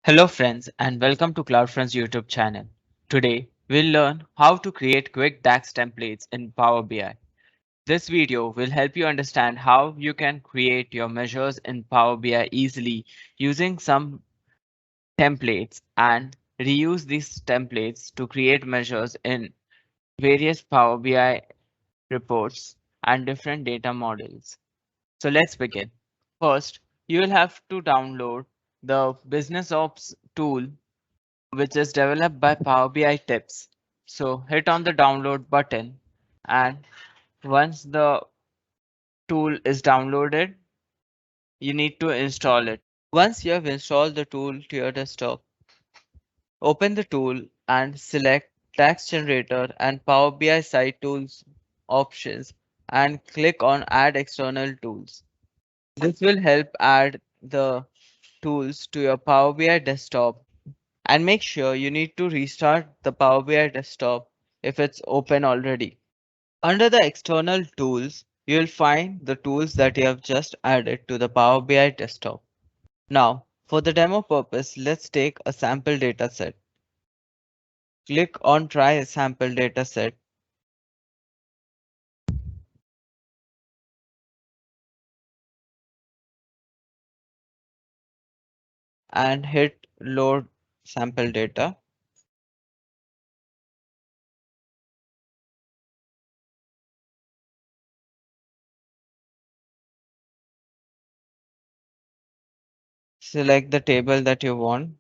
Hello friends and welcome to CloudFronts YouTube channel. Today we'll learn how to create quick DAX templates in Power BI. This video will help you understand how you can create your measures in Power BI easily using some templates and reuse these templates to create measures in various Power BI reports and different data models. So let's begin. First, you will have to download the Business Ops tool which is developed by Power BI Tips. So hit on the download button, and once the tool is downloaded, you need to install it. Once you have installed the tool to your desktop, open the tool and select Tax Generator and Power BI Site Tools options and click on Add External Tools. This will help add the tools to your Power BI desktop, and make sure you need to restart the Power BI desktop if it's open already. Under the external tools, you'll find the tools that you have just added to the Power BI desktop. Now, for the demo purpose, let's take a sample dataset. Click on Try a sample dataset and hit Load Sample Data. Select the table that you want.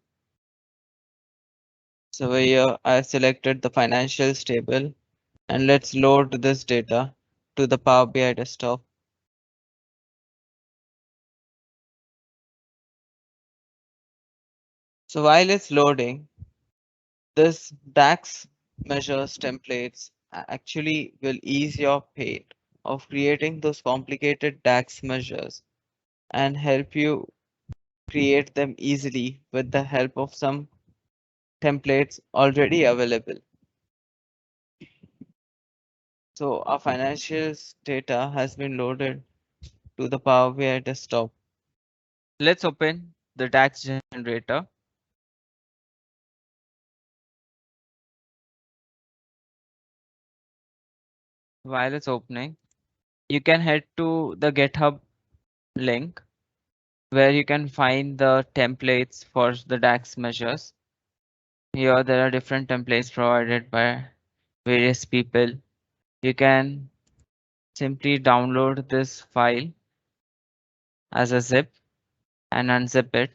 So here I have selected the financials table, and let's load this data to the Power BI desktop. So while it's loading, this DAX measures templates actually will ease your pain of creating those complicated DAX measures and help you create them easily with the help of some templates already available. So our financials data has been loaded to the Power BI desktop. Let's open the DAX generator. While it's opening, you can head to the GitHub link where you can find the templates for the DAX measures. Here there are different templates provided by various people. You can simply download this file as a zip and unzip it.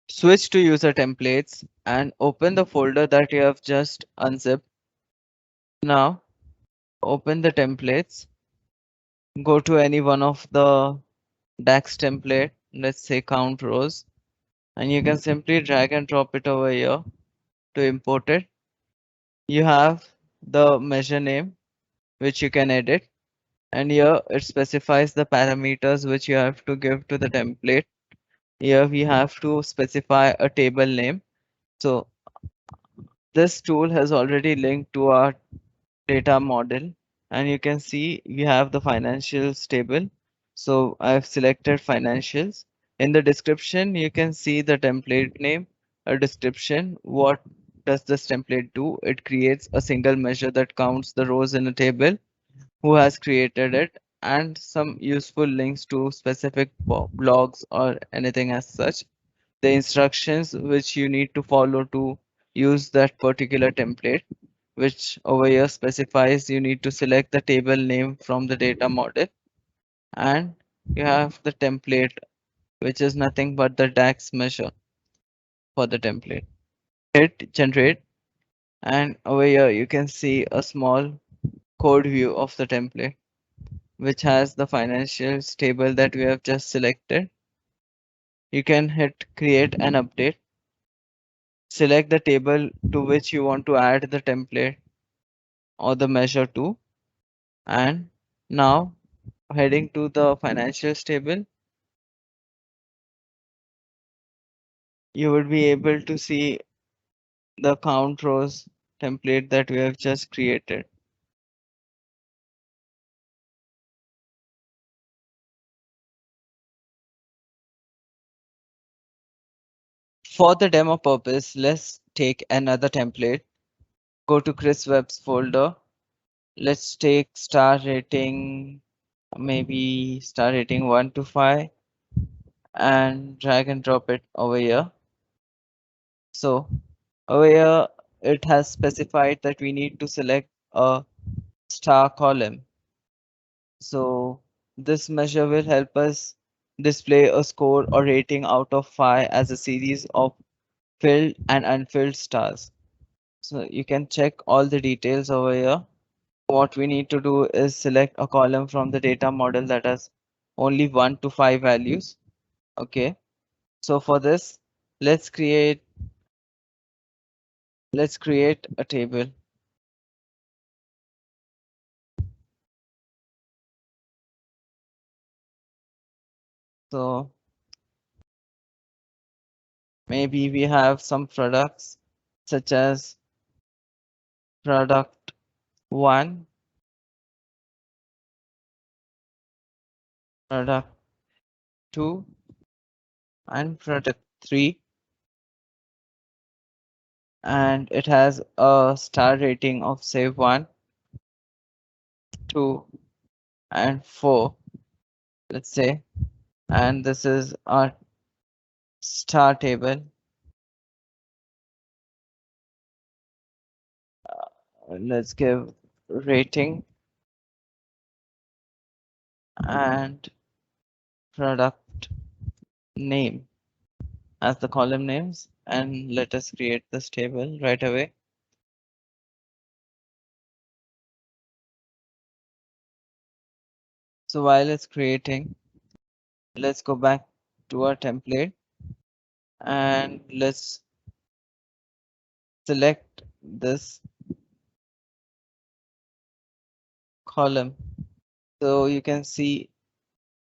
Switch to user templates and open the folder that you have just unzipped. Now open the templates. Go to any one of the DAX template. Let's say count rows, and you can simply drag and drop it over here to import it. You have the measure name which you can edit, and here it specifies the parameters which you have to give to the template. Here we have to specify a table name. So this tool has already linked to our data model, and you can see we have the financials table. So I've selected financials. In the description you can see the template name, a description. What does this template do? It creates a single measure that counts the rows in a table, who has created it, and some useful links to specific blogs or anything as such. The instructions which you need to follow to use that particular template, which over here specifies you need to select the table name from the data model, and you have the template, which is nothing but the DAX measure for the template. Hit generate, and over here you can see a small code view of the template, which has the financials table that we have just selected. You can hit create and update. Select the table to which you want to add the template or the measure to, and now heading to the financials table, you would be able to see the count rows template that we have just created. For the demo purpose, let's take another template. Go to Chris Webb's folder. Let's take star rating, maybe star rating 1 to 5, and drag and drop it over here. So over here, it has specified that we need to select a star column. So this measure will help us display a score or rating out of 5 as a series of filled and unfilled stars. So you can check all the details over here. What we need to do is select a column from the data model that has only 1 to 5 values. Okay. So for this, let's create a table. So maybe we have some products such as product 1, product 2, and product 3, and it has a star rating of say 1, 2, and 4, let's say, and this is our star table. Let's give rating and product name as the column names, and let us create this table right away. So while it's creating, let's go back to our template and let's select this column. So you can see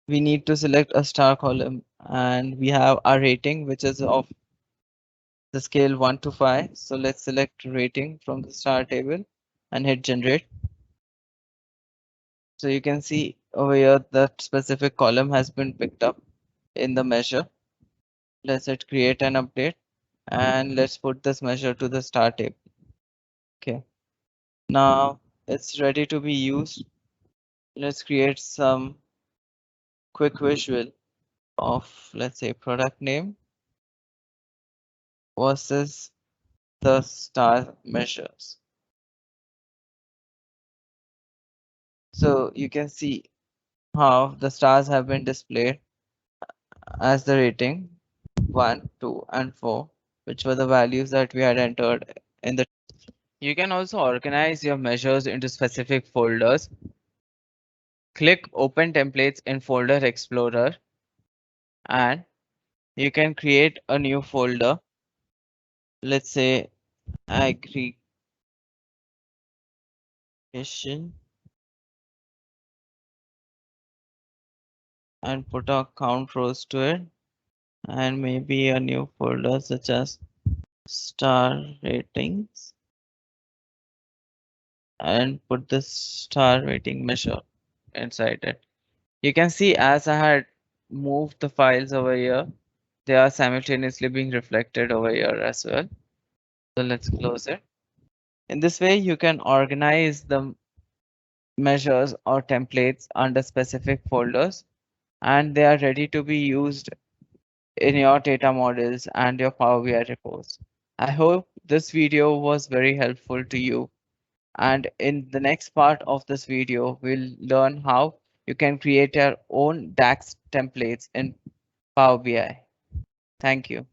we need to select a star column, and we have our rating, which is of the scale 1 to 5. So let's select rating from the star table and hit generate. So you can see over here that specific column has been picked up in the measure. Let's hit create and update, and let's put this measure to the star table. Okay, now it's ready to be used. Let's create some quick visual of, let's say, product name versus the star measures. So you can see how the stars have been displayed as the rating 1, 2, and 4, which were the values that we had entered in the. You can also organize your measures into specific folders. Click Open Templates in Folder Explorer, and you can create a new folder. Let's say aggregation, and put a count rows to it, and maybe a new folder such as star ratings, and put this star rating measure inside it. You can see as I had moved the files over here, they are simultaneously being reflected over here as well. So let's close it. In this way, you can organize the measures or templates under specific folders, and they are ready to be used in your data models and your Power BI reports. I hope this video was very helpful to you. And in the next part of this video, we'll learn how you can create your own DAX templates in Power BI. Thank you.